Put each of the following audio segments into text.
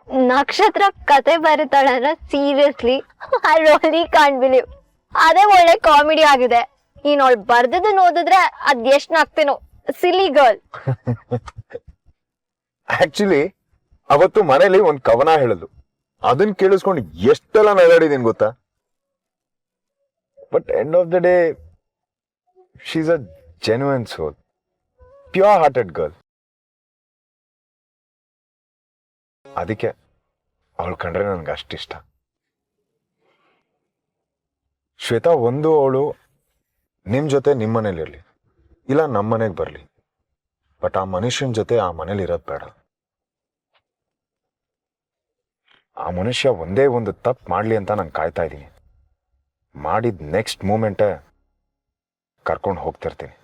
ನಕ್ಷತ್ರ ಕತೆ ಬರೀತಾಳೆ seriously I really can't believe. ಅದೇ ಒಳ್ಳೆ ಕಾಮಿಡಿ ಆಗಿದೆ. ನೀನ್ ಅವಳು ಬರ್ದದನ್ನ ಓದಿದ್ರೆ ಅದ್ ಎಷ್ಟ್ ನಾಗ್ತೇನೋ. ಸಿಲಿ ಗರ್ಲ್. ಆಕ್ಚುಲಿ ಅವತ್ತು ಮನೇಲಿ ಒಂದ್ ಕವನ ಹೇಳಿದ್ಲು, ಅದನ್ನ ಕೇಳಿಸ್ಕೊಂಡು ಎಷ್ಟೆಲ್ಲ ನಗಾಡಿದೀನಿ ಗೊತ್ತಾ. But end of the day she's a genuine soul, pure hearted girl. ಅದಕ್ಕೆ ಅವಳು ಕಂಡ್ರೆ ನನ್ಗೆ ಅಷ್ಟಿಷ್ಟ. ಶ್ವೇತಾ, ಒಂದು ಅವಳು ನಿಮ್ ಜೊತೆ ನಿಮ್ ಮನೇಲಿರ್ಲಿ, ಇಲ್ಲ ನಮ್ಮ ಮನೆಗೆ ಬರ್ಲಿ, ಬಟ್ ಆ ಮನುಷ್ಯನ ಜೊತೆ ಆ ಮನೇಲಿ ಇರೋದ್ ಬೇಡ. ಆ ಮನುಷ್ಯ ಒಂದೇ ಒಂದು ತಪ್ಪು ಮಾಡ್ಲಿ ಅಂತ ನಾನು ಕಾಯ್ತಾ ಇದ್ದೀನಿ. ಮಾಡಿದ ನೆಕ್ಸ್ಟ್ ಮೂಮೆಂಟೇ ಕರ್ಕೊಂಡು ಹೋಗ್ತಿರ್ತೀನಿ.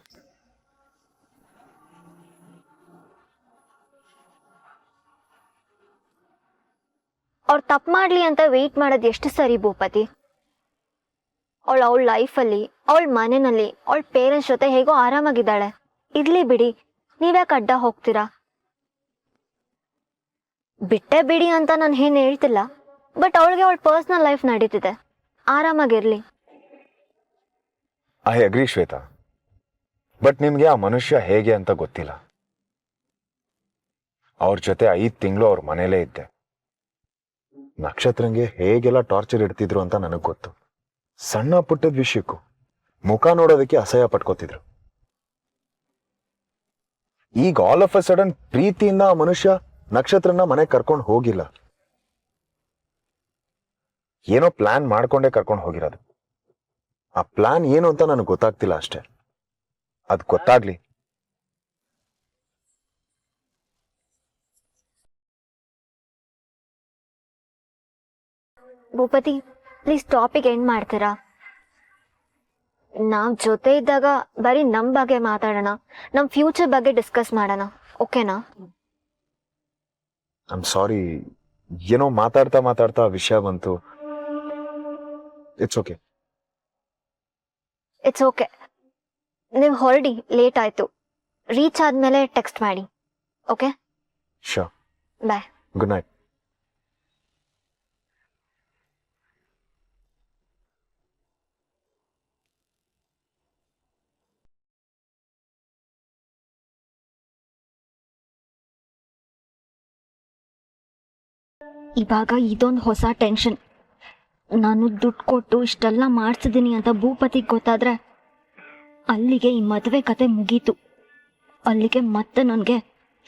ಅವ್ರು ತಪ್ಪು ಮಾಡ್ಲಿ ಅಂತ ವೆಯ್ಟ್ ಮಾಡೋದು ಎಷ್ಟು ಸರಿ ಭೂಪತಿ. ಅವಳ ಲೈಫಲ್ಲಿ, ಅವಳ ಮನೆಯಲ್ಲಿ, ಅವಳ ಪೇರೆಂಟ್ಸ್ ಜೊತೆ ಹೇಗೋ ಆರಾಮಾಗಿದ್ದಾಳೆ. ಇರ್ಲಿ ಬಿಡಿ, ನೀವ್ಯಾಕೆ ಅಡ್ಡ ಹೋಗ್ತೀರಾ? ಬಿಟ್ಟೆ ಬಿಡಿ ಅಂತ ನಾನು ಏನು ಹೇಳ್ತಿಲ್ಲ, ಬಟ್ ಅವಳಿಗೆ ಅವಳ ಪರ್ಸನಲ್ ಲೈಫ್ ನಡೀತಿದೆ, ಆರಾಮಾಗಿರ್ಲಿ. ಐ ಅಗ್ರಿ ಶ್ವೇತಾ, ಬಟ್ ನಿಮ್ಗೆ ಆ ಮನುಷ್ಯ ಹೇಗೆ ಅಂತ ಗೊತ್ತಿಲ್ಲ. ಅವ್ರ ಜೊತೆ 5 ತಿಂಗಳು ಅವ್ರ ಮನೇಲೇ ಇದ್ದೆ. ನಕ್ಷತ್ರಂಗೆ ಹೇಗೆಲ್ಲ ಟಾರ್ಚರ್ ಇಡ್ತಿದ್ರು ಅಂತ ನನಗೆ ಗೊತ್ತು. ಸಣ್ಣ ಪುಟ್ಟದ ವಿಷಯಕ್ಕೂ ಮುಖ ನೋಡೋದಕ್ಕೆ ಅಸಹ್ಯ ಪಟ್ಕೋತಿದ್ರು. ಈಗ ಆಲ್ ಆಫ್ ಅ ಸಡನ್ ಪ್ರೀತಿಯಿಂದ ಆ ಮನುಷ್ಯ ನಕ್ಷತ್ರನ ಮನೆಗೆ ಕರ್ಕೊಂಡು ಹೋಗಿಲ್ಲ, ಏನೋ ಪ್ಲಾನ್ ಮಾಡ್ಕೊಂಡೇ ಕರ್ಕೊಂಡು ಹೋಗಿರೋದು. ಆ ಪ್ಲಾನ್ ಏನು ಅಂತ ನನಗೆ ಗೊತ್ತಾಗ್ತಿಲ್ಲ ಅಷ್ಟೇ. ಅದ್ ಗೊತ್ತಾಗ್ಲಿ. ಭೂಪತಿ, ಪ್ಲೀಸ್ ಟಾಪಿಕ್ ಎಂಡ್ ಮಾಡ್ತೀರಾ? ನಾವ್ ಜೊತೆ ಇದ್ದಾಗ ಬರೀ ನಮ್ ಬಗ್ಗೆ ಮಾತಾಡೋಣ, ನಮ್ ಫ್ಯೂಚರ್ ಬಗ್ಗೆ ಡಿಸ್ಕಸ್ ಮಾಡೋಣ, ಓಕೆನಾ? ಐಮ್ ಸಾರಿ, ಏನೋ ಮಾತಾಡ್ತಾ ಮಾತಾಡ್ತಾ ವಿಷಯ ಬಂತು. It's okay. It's okay. ನೀವು ಹೊರಡಿ, ಲೇಟ್ ಆಯ್ತು. ರೀಚ್ ಆದ್ಮೇಲೆ ಟೆಕ್ಸ್ಟ್ ಮಾಡಿ, okay? Sure. Bye. Good night. ಇವಾಗ ಇದೊಂದು ಹೊಸ ಟೆನ್ಷನ್. ನಾನು ದುಡ್ಡು ಕೊಟ್ಟು ಇಷ್ಟೆಲ್ಲ ಮಾಡ್ಸಿದ್ದೀನಿ ಅಂತ ಭೂಪತಿಗೆ ಗೊತ್ತಾದ್ರೆ ಅಲ್ಲಿಗೆ ಈ ಮದುವೆ ಕತೆ ಮುಗೀತು. ಅಲ್ಲಿಗೆ ಮತ್ತೆ ನನಗೆ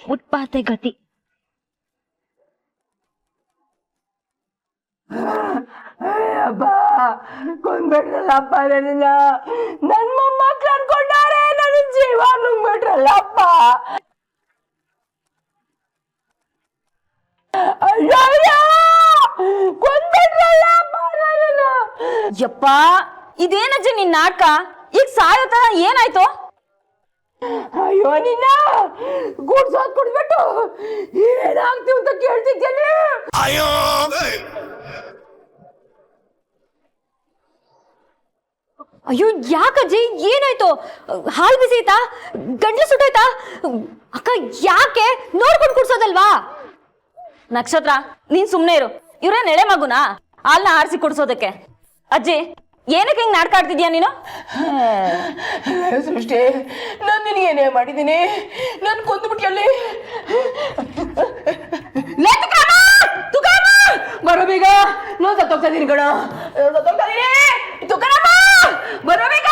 ಫುಟ್ಪಾತೆ ಗತಿ. ಅಪ್ಪ ಕೊಂಡ್ಬಿಟ್ರಲ್ಲಪ್ಪ ನನ್ನ ಮೊಮ್ಮಕ್ಳು ಅನ್ಕೊಂಡಾರೆ, ನನ್ನ ಜೀವ ನುಂಗ್ಬಿಟ್ರಲ್ಲಪ್ಪ. ಯಪ್ಪ, ಇದೇನಜ್ಜಿ ನಿನ್ ನಾಟಕ? ಈಗ ಸಾಯೋತ ಏನಾಯ್ತು? ಅಯ್ಯೋ, ನಿನ್ನ ಗುಡ್ಸೋದ್ ಕುಡ್ಬಿಟ್ಟು ಏನಾಗ್ತೀವಿ ಅಂತ ಕೇಳ್ತಿದ್ದೇನೆ. ಅಯ್ಯೋ, ಯಾಕಜ್ಜಿ ಏನಾಯ್ತು? ಹಾಲು ಬಿಸಿ ಆಯ್ತಾ? ಗಂಟ್ಲು ಸುಟ್ಟೋಯ್ತಾ? ಅಕ್ಕ, ಯಾಕೆ ನೋಡ್ಕೊಂಡು ಕುಡ್ಸೋದಲ್ವಾ? ನಕ್ಷತ್ರ, ನೀನ್ ಸುಮ್ನೆ ಇರು. ಇವ್ರೇ ನೆಳೆ ಮಗುನಾ ಹಾಲ್ನ ಆರಿಸಿ ಕುಡ್ಸೋದಕ್ಕೆ? ಅಜ್ಜಿ, ಏನಕ್ಕೆ ಹಿಂಗ್ ನಾಟಕ ಆಡ್ತಿದ್ಯಾ ನೀನು? ಸೃಷ್ಟಿ, ನಾನು ನಿನಗೇನೇ ಮಾಡಿದ್ದೀನಿ? ನಾನು ಕೊಂದ್ಬಿಟ್ಯಲ್ಲಿ. ಬರೋ ಬೇಗ, ನಾನು ಸತ್ತೋಗ್ತಾ ಇದೀನಿ ಕಣ, ಸತ್ತೋಗ್ತಾ ಇದೀನಿ. ತುಕಾರಮ್ಮ, ಬರೋ ಬೇಗ,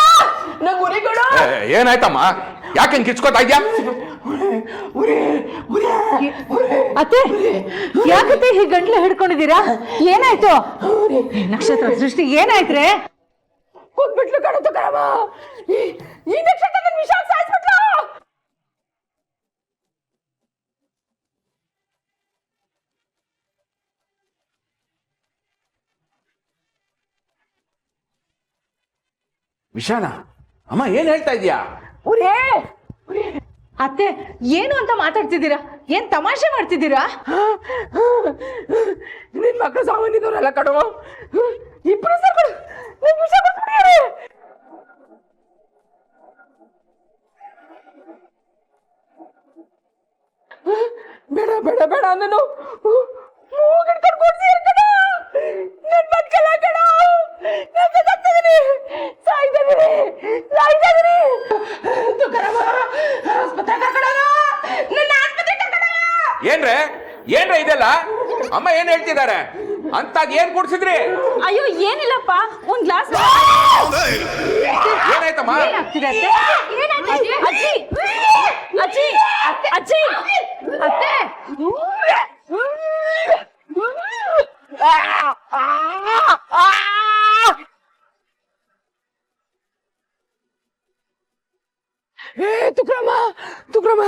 ನಂಗೆ ಉರಿ ಕಣ. ಏನಾಯ್ತಮ್ಮ? ಯಾಕೆ ಕಿಚ್ಕೋತಾ ಇದ್ಯಾ? ಅತ್ತೆ, ಯಾಕತ್ತೆ ಹೀಗೆ ಗಂಟ್ಲು ಹಿಡ್ಕೊಂಡಿದ್ದೀರಾ? ಏನಾಯ್ತು? ನಕ್ಷತ್ರ, ಸೃಷ್ಟಿ, ಏನಾಯ್ತ್ರೆ? ಕೊಂದ್ಬಿಟ್ಲು ಕಣ ತುಕಾರಮ್ಮ. ಈ ನಕ್ಷತ್ರ ನನ್ನ ವಿಷ ಸಾಯಿಸ್ಬಿಟ್ಲು. ವಿಷಾನ ಅಮ್ಮ, ಏನ್ ಹೇಳ್ತಾ ಇದ್ಯಾ? ಉರೇ, ಅತ್ತೆ, ಏನು ಅಂತ ಮಾತಾಡ್ತಿದ್ದೀರಾ? ಏನ್ ತಮಾಷೆ ಮಾಡ್ತಿದ್ದೀರಾ? ನಿನ್ ಮಕ್ಕಳು ಸಾಮಾನ್ಯದವರಲ್ಲ ಕಣೋ. ಇಬ್ರು ಸರ್ಗಳು ನನ್ ವಿಷ ಕೊಟ್ಬಿಟ್ಟಿದ್ದಾರೆ. ಬೇಡ ಬೇಡ ಬೇಡ, ನಾನು ಮೂಗಿಡ್ಕೊಂಡು ಕೂಡ್ಸಿರ್ ಕಣ ನನ್ ಬದುಕಲ್ಲ ಕಣ ನಾನು ಸತ್ತಾಗ್ತಿದೀನಿ ಸಾಯ್ತಿದೀನಿ ತುಕಾರಾಮ ಆಸ್ಪತ್ರೆ ಕರ್ಕೊಂಡೋಗ ನನ್ನ ಆಸ್ಪತ್ರೆ ಕರ್ಕೊಂಡೋಗ ಏನ್ರೆ ಇದೆಲ್ಲ ಅಮ್ಮ ಏನ್ ಹೇಳ್ತಿದ್ದಾರೆ ಅಂತಾಗ ಏನ್ ಕುಡ್ಸಿದ್ರಿ? ಅಯ್ಯೋ ಏನಿಲ್ಲಪ್ಪ, ಒಂದ್ ಗ್ಲಾಸ್. ಏನಾಯ್ತಮ್ಮ? ಏನಾಗ್ತಿದೆ ಅತ್ತೆ? ಅಜ್ಜಿ ಅಜ್ಜಿ ಅಜ್ಜಿ ಅತ್ತೆ ತುಕ್ರಮ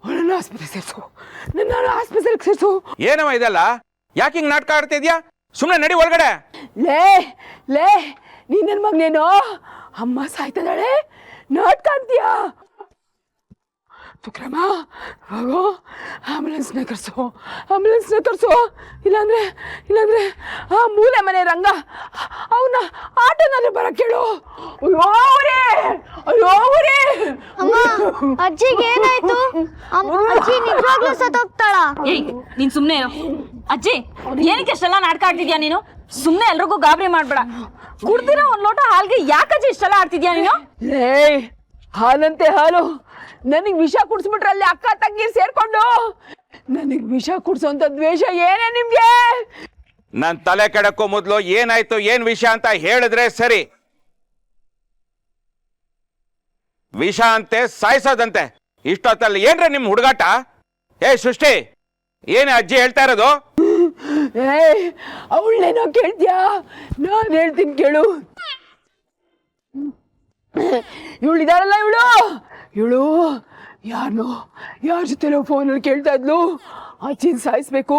ನನ್ನ ಆಸ್ಪತ್ರೆ ಸೇರ್ಸು, ನನ್ನ ಆಸ್ಪತ್ರೆಗೆ ಸೇರ್ಸು. ಏನಮ್ಮ ಇದೆಲ್ಲ? ಯಾಕೆ ಹಿಂಗ್ ನಾಟಕ ಆಡ್ತಿದ್ಯಾ? ಸುಮ್ನೆ ನಡಿ ಒಳಗಡೆ. ಲೇ ನೀನ್ ನನ್ ಮಗನೇನೋ ಅಮ್ಮ ಸಾಯ್ತದಾಳೆ ನಾಟಕ ಅಂತೀಯಾ? ತುಕ್ರಮ ಹೋಗೋ ಆಂಬುಲೆನ್ಸ್ನ ಕರ್ಸು. ಇಲ್ಲಾಂದ್ರೆ ಆ ಮೂಲೆ ಮನೆ ರಂಗ ಅವನ ಆಟೋನಲ್ಲಿ ಬರಕ್ ಕೇಳು. ಅಯ್ಯೋ ಅಮ್ಮ, ಅಜ್ಜಿಗೆ ಏನಾಯ್ತು? ಅಜ್ಜಿ ನಿಜವಾಗ್ಲೂ ಸತ್ತೋಗ್ತಾಳ? ಏಯ್ ನೀನ್ ಸುಮ್ನೆ ಇರು. ಅಜ್ಜಿ ಏನಕ್ಕೆ ಅಷ್ಟೆಲ್ಲ ನಾಟಕ ಆಡ್ತಿದ್ಯಾ ನೀನು? ಸುಮ್ನೆ ಎಲ್ರಿಗೂ ಗಾಬರಿ ಮಾಡ್ಬೇಡ. ಕುಡ್ದಿರೋ ಒಂದ್ ಲೋಟ ಹಾಲ್ಗೆ ಯಾಕಜ್ಜಿ ಇಷ್ಟೆಲ್ಲ ಆಡ್ತಿದ್ಯಾ ನೀನು? ಲೇ ಹಾಲಂತೆ ಹಾಲು, ನನಗ್ ವಿಷ ಕುಡ್ಸ್ಬಿಟ್ರೆ ಅಲ್ಲಿ ಅಕ್ಕ ತಂಗಿ ಸೇರ್ಕೊಂಡು ನನಗ್ ವಿಷ ಕುಡ್ಸೋಂತ ದ್ವೇಷ ಏನೇ ನಿಮ್ಗೆ? ನನ್ ತಲೆ ಕೆಡಕ್ಕೋ ಮೊದ್ಲು ಏನಾಯ್ತು ಏನ್ ವಿಷಯ ಅಂತ ಹೇಳಿದ್ರೆ ಸರಿ. ವಿಷ ಅಂತೆ ಸಾಯಿಸೋದಂತೆ, ಇಷ್ಟೊತ್ತಲ್ಲಿ ಏನ್ರೆ ನಿಮ್ ಹುಡುಗಾಟ? ಏ ಸೃಷ್ಟಿ, ಏನೇ ಅಜ್ಜಿ ಹೇಳ್ತಾ ಇರೋದು? ಅವಳೇನೋ ಕೇಳ್ತೀಯಾ? ನಾನ್ ಹೇಳ್ತೀನಿ ಕೇಳು. ಇವಳಿದಾರಲ್ಲ ಇವಳು ಯಾರ ಜೊತೆಲೋ ಫೋನಲ್ಲಿ ಕೇಳ್ತಾ ಇದ್ಲು, ಅಜ್ಜಿನ ಸಾಯಿಸ್ಬೇಕು,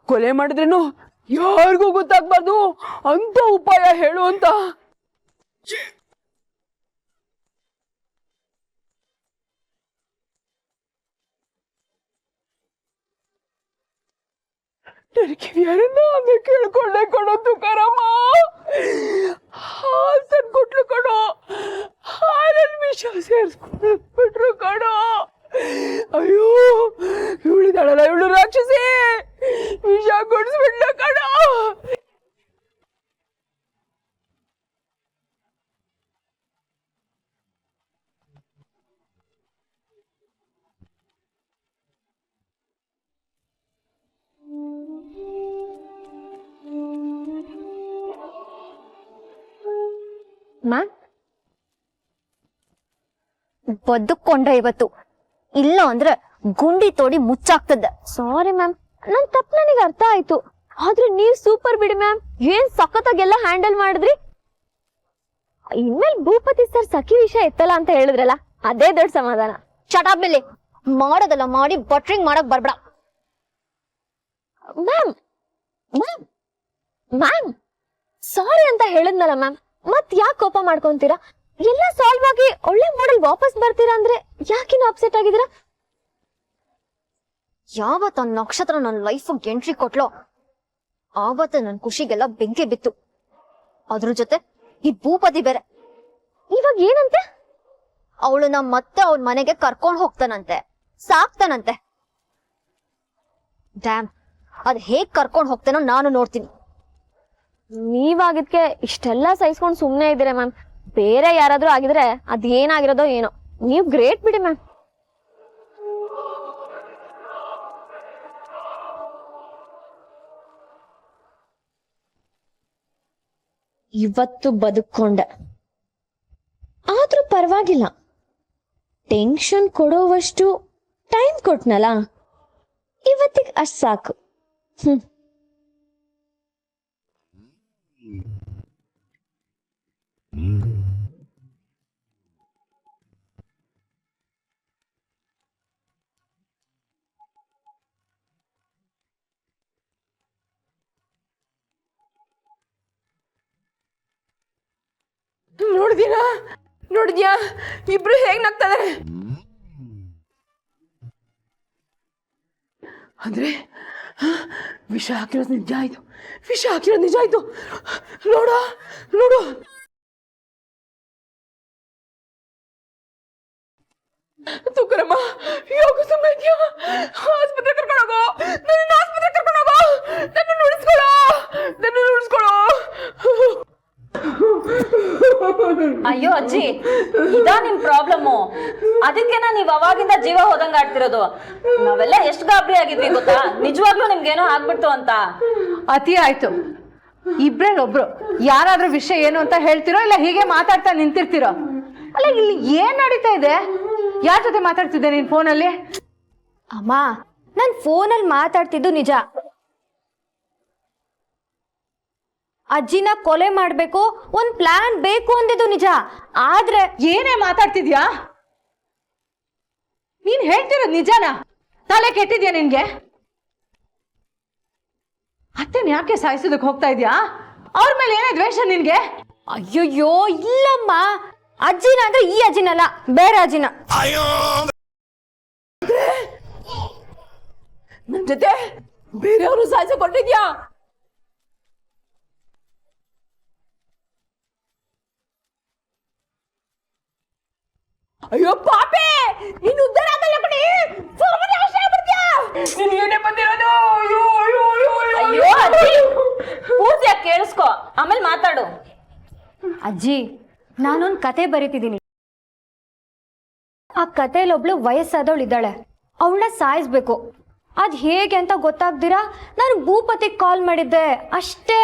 ಕೊಲೆ ಮಾಡಿದ್ರೇನು ಯಾರಿಗೂ ಗೊತ್ತಾಗ್ಬಾರ್ದು ಅಂತ ಉಪಾಯ ಹೇಳು ಅಂತ. ಯಾರನ್ನ ಕೇಳ್ಕೊಂಡೆ ಕೊಡೋ ತುಕಾರಾಮ, ಹಾಲ್ ತಂದ್ಕೊಟ್ಲು ಕಣೋ, ಹಾಲಲ್ಲಿ ವಿಷ ಸೇರಿಸ್ಬಿಟ್ರು ಕಣೋ. ಅಯ್ಯೋ ಇವಳಿದಾಳಲ್ಲ ಇವಳು ರಾಕ್ಷಸಿ, ವಿಷ ಕೊಡಿಸ್ಬಿಟ್ಲ ಕಣೋ. ಮ್ಯಾಮ್, ಬದುಕೊಂಡ್ರೆ ಇವತ್ತು, ಇಲ್ಲ ಅಂದ್ರೆ ಗುಂಡಿ ತೋಡಿ ಮುಚ್ಚಾಗ್ತದೆ. ಸಾರಿ ಮ್ಯಾಮ್, ನನ್ ತಪ್ಪು ನನಗೆ ಅರ್ಥ ಆಯ್ತು. ಆದ್ರೆ ನೀವ್ ಸೂಪರ್ ಬಿಡಿ ಮ್ಯಾಮ್, ಏನ್ ಸಖತ್ತಾಗೆಲ್ಲ ಹ್ಯಾಂಡಲ್ ಮಾಡಿದ್ರಿ. ಇನ್ಮೇಲೆ ಭೂಪತಿ ಸರ್ ಸಖಿ ವಿಷಯ ಎತ್ತಲ್ಲ ಅಂತ ಹೇಳಿದ್ರಲ್ಲ, ಅದೇ ದೊಡ್ಡ ಸಮಾಧಾನ. ಚಟಾಪ್ ಮೇಲೆ ಮಾಡೋದಲ್ಲ ಮಾಡಿ ಬಟ್ರಿಂಗ್ ಮಾಡಕ್ ಬರ್ಬೇಡ. ಮ್ಯಾಮ್ ಮ್ಯಾಮ್ ಮ್ಯಾಮ್ ಸಾರಿ ಅಂತ ಹೇಳಿದ್ನಲ್ಲ ಮ್ಯಾಮ್, ಮತ್ ಯಾಕೆ ಕೋಪ ಮಾಡ್ಕೊಂತೀರಾ? ಎಲ್ಲ ಸಾಲ್ವ್ ಆಗಿ ಒಳ್ಳೆ ಮಾಡಲ್ ವಾಪಸ್ ಬರ್ತೀರಾ ಅಂದ್ರೆ ಯಾಕಿನ ಅಪ್ಸೆಟ್ ಆಗಿದ್ದೀರಾ? ಯಾವತ್ತ ನಕ್ಷತ್ರ ನನ್ನ ಲೈಫ್ ಎಂಟ್ರಿ ಕೊಟ್ಲೋ ಆವತ್ತ ನನ್ ಖುಷಿಗೆಲ್ಲ ಬೆಂಕಿ ಬಿತ್ತು. ಅದ್ರ ಜೊತೆ ಈ ಭೂಪತಿ ಬೇರೆ. ಇವಾಗ ಏನಂತೆ? ಅವಳನ್ನ ಮತ್ತೆ ಅವ್ರ ಮನೆಗೆ ಕರ್ಕೊಂಡ್ ಹೋಗ್ತಾನಂತೆ, ಸಾಕ್ತಾನಂತೆ. ಡ್ಯಾಮ್, ಅದ್ ಹೇಗ್ ಕರ್ಕೊಂಡ್ ಹೋಗ್ತಾನೋ ನಾನು ನೋಡ್ತೀನಿ. ನೀವಾಗಿದ್ಕೆ ಇಷ್ಟೆಲ್ಲ ಸಹಿಸ್ಕೊಂಡ್ ಸುಮ್ನೆ ಇದ್ದೀರಾ ಮ್ಯಾಮ್. ಬೇರೆ ಯಾರಾದ್ರೂ ಆಗಿದ್ರೆ ಅದೇನಾಗಿರೋದೋ ಏನೋ. ನೀವ್ ಗ್ರೇಟ್ ಬಿಡಿ ಮ್ಯಾಮ್. ಇವತ್ತು ಬದುಕೊಂಡೆ, ಆದ್ರೂ ಪರವಾಗಿಲ್ಲ. ಟೆನ್ಷನ್ ಕೊಡೋವಷ್ಟು ಟೈಮ್ ಕೊಟ್ನಲ್ಲ, ಇವತ್ತಿಗೆ ಅಷ್ಟ್ ಸಾಕು. ನೋಡಿದ್ಯಾ ಇಬ್ರು ಹೇಗ್ ನಗ್ತಾರೆ ಅಂದ್ರೆ? ವಿಷ ಹಾಕಿರೋದು ನಿಜ ಆಯ್ತು. ನೋಡು ತುಕಾರಾಮ, ಯೋಗ ಸುಮ್ಮನೆ ಆಸ್ಪತ್ರೆ ಕರ್ಕೊಂಡೋಗೋ. ನನ್ನ ಉಳಿಸ್ಕೊಳೋ, ನನ್ನ ಉಳಿಸ್ಕೊಳೋ. ಅಯ್ಯೋ ಅಜ್ಜಿ, ಇದಾ ನಿಮ್ ಪ್ರಾಬ್ಲಮ್ಮು? ಅದಕ್ಕೆನಾ ನೀವ್ ಅವಾಗಿಂದ ಜೀವ ಹೋದಂಗ ಆಡ್ತಿರೋದು. ನಾವೆಲ್ಲ ಎಷ್ಟು ಗಾಬರಿ ಆಗಿದ್ವಿ ಗೊತ್ತಾ, ನಿಜವಾಗ್ಲೂ ನಿಮ್ಗೇನೋ ಆಗ್ಬಿಡ್ತು ಅಂತ. ಅತಿ ಆಯ್ತು. ಇಬ್ರಲ್ಲೊಬ್ರು ಯಾರಾದ್ರೂ ವಿಷಯ ಏನು ಅಂತ ಹೇಳ್ತಿರೋ ಇಲ್ಲ ಹೀಗೆ ಮಾತಾಡ್ತಾ ನಿಂತಿರ್ತಿರೋ? ಅಲ್ಲ ಇಲ್ಲಿ ಏನ್ ನಡೀತಾ ಇದೆ? ಯಾರ ಜೊತೆ ಮಾತಾಡ್ತಿದ್ದೆ ನೀನ್ ಫೋನಲ್ಲಿ? ಅಮ್ಮ, ನಾನು ಫೋನಲ್ಲಿ ಮಾತಾಡ್ತಿದ್ದು ನಿಜ. ಅಜ್ಜಿನ ಕೊಲೆ ಮಾಡ್ಬೇಕು, ಒಂದ್ ಪ್ಲಾನ್ ಬೇಕು ಅಂದಿದ್ದು ನಿಜ. ಆದ್ರೆ ಏನೇ ಮಾತಾಡ್ತಿದ್ಯಾ? ನೀನ್ ಹೇಳ್ತಿರೋದ್ ನಿಜಾನಾ? ತಲೆ ಕೆಟ್ಟಿದ್ಯಾ ನಿನ್ಗೆ? ಅತ್ತೆನ್ ಯಾಕೆ ಸಾಯಿಸೋದಕ್ಕೆ ಹೋಗ್ತಾ ಇದ್ಯಾ? ಅವ್ರ ಮೇಲೆ ಏನೇ ದ್ವೇಷ ನಿನ್ಗೆ? ಅಯ್ಯೋಯ್ಯೋ ಇಲ್ಲಮ್ಮ, ಅಜ್ಜಿನ ಅಂದ್ರೆ ಈ ಅಜ್ಜಿನಲ್ಲ, ಬೇರೆ ಅಜ್ಜಿನ. ನನ್ ಜೊತೆ ಬೇರೆಯವರು ಸಾಯಿಸಿಕೊಂಡಿದ್ಯಾ? ಅಯ್ಯೋ ಪಾಪೆ, ನೀನು ಉದ್ಧಾರ ಆಗಲ್ಲ ಕಣೆ. ಸರ್ವನಾಶ ಆಗ್ಬಿಡ್ತೀಯಾ? ನೀನು ಏನೇ ಬಂದಿರೋದು? ಅಯ್ಯೋ ಅಯ್ಯೋ ಅಯ್ಯೋ ಅಯ್ಯೋ ಅಜ್ಜಿ, ಪೂರ್ತಿಯಾಗಿ ಕೇಳಿಸ್ಕೊ, ಆಮೇಲೆ ಮಾತಾಡು. ಅಜ್ಜಿ, ನಾನೊಂದ್ ಕತೆ ಬರೀತಿದ್ದೀನಿ. ಆ ಕಥೆಯಲ್ಲಿ ಒಬ್ಳು ವಯಸ್ಸಾದವಳು ಇದ್ದಾಳೆ, ಅವಳನ್ನ ಸಾಯಿಸ್ಬೇಕು. ಅದ್ ಹೇಗೆ ಅಂತ ಗೊತ್ತಾಗ್ದಿರಾ ನಾನು ಭೂಪತಿಗೆ ಕಾಲ್ ಮಾಡಿದ್ದೆ ಅಷ್ಟೇ.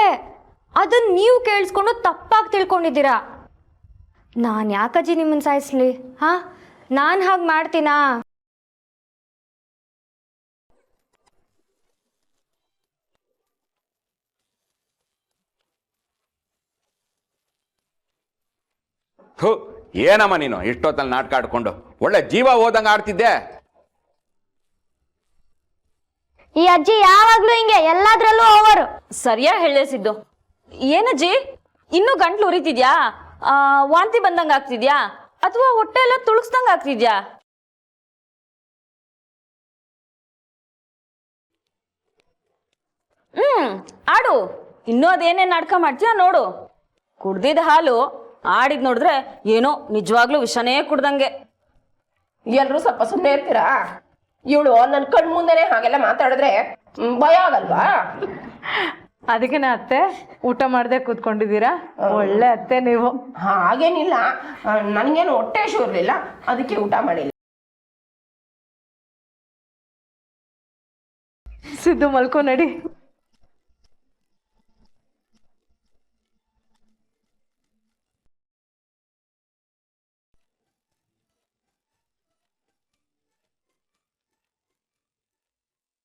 ಅದನ್ನ ನೀವು ಕೇಳಿಸ್ಕೊಂಡು ತಪ್ಪಾಗಿ ತಿಳ್ಕೊಂಡಿದ್ದೀರಾ. ನಾನು ಯಾಕಜ್ಜಿ ನಿಮ್ಮನ್ನ ಸಾಯಿಸ್ಲಿ? ಹಾ, ನಾನು ಹಾಗೆ ಮಾಡ್ತೀನಾ? ಥು, ಏನಮ್ಮ ನೀನು ಇಷ್ಟೊತ್ತಲ್ಲಿ ನಾಟಕ ಆಡ್ಕೊಂಡು ಒಳ್ಳೆ ಜೀವ ಹೋದಂಗೆ ಆಡ್ತಿದ್ದೆ. ಈ ಅಜ್ಜಿ ಯಾವಾಗ್ಲೂ ಹಿಂಗೆ ಎಲ್ಲಾದ್ರಲ್ಲೂ ಓವರ್. ಸರಿಯಾಗಿ ಹೇಳೇ ಸಿದ್ದು. ಏನಜ್ಜಿ, ಇನ್ನೂ ಗಂಟ್ಲು ಉರಿತಿದ್ಯಾ? ವಾಂತಿ ಬಂದಂಗ ಆಗ್ತಿದ್ಯಾ ಅಥವಾ ಹೊಟ್ಟೆ ಎಲ್ಲ ತುಳುಕ್ಸ್ದಂಗ ಆಗ್ತಿದ್ಯಾ? ಆಡು, ಇನ್ನೂ ಅದೇನೇನ್ ನಾಟಕ ಮಾಡ್ತೀಯ ನೋಡು. ಕುಡ್ದಿದ ಹಾಲು ಆಡಿದ್ ನೋಡಿದ್ರೆ ಏನೋ ನಿಜವಾಗ್ಲೂ ವಿಷನೇ ಕುಡ್ದಂಗೆ. ಎಲ್ರೂ ಸ್ವಲ್ಪ ಸುಮ್ಮನೆ ಇರ್ತೀರಾ? ಇವಳು ನನ್ನ ಕಣ್ ಮುಂದೆನೆ ಹಾಗೆಲ್ಲ ಮಾತಾಡಿದ್ರೆ ಭಯ ಆಗಲ್ವಾ? ಅದಕ್ಕೆ ಅತ್ತೆ ಊಟ ಮಾಡದೆ ಕೂತ್ಕೊಂಡಿದ್ದೀರಾ? ಒಳ್ಳೆ ಅತ್ತೆ ನೀವು. ಹಾಗೇನಿಲ್ಲ, ನನಗೇನು ಹೊಟ್ಟೆ ಹಸಿವು ಇರಲಿಲ್ಲ, ಅದಕ್ಕೆ ಊಟ ಮಾಡಿಲ್ಲ. ಸಿದ್ದು ಮಲ್ಕೋ ನಡಿ.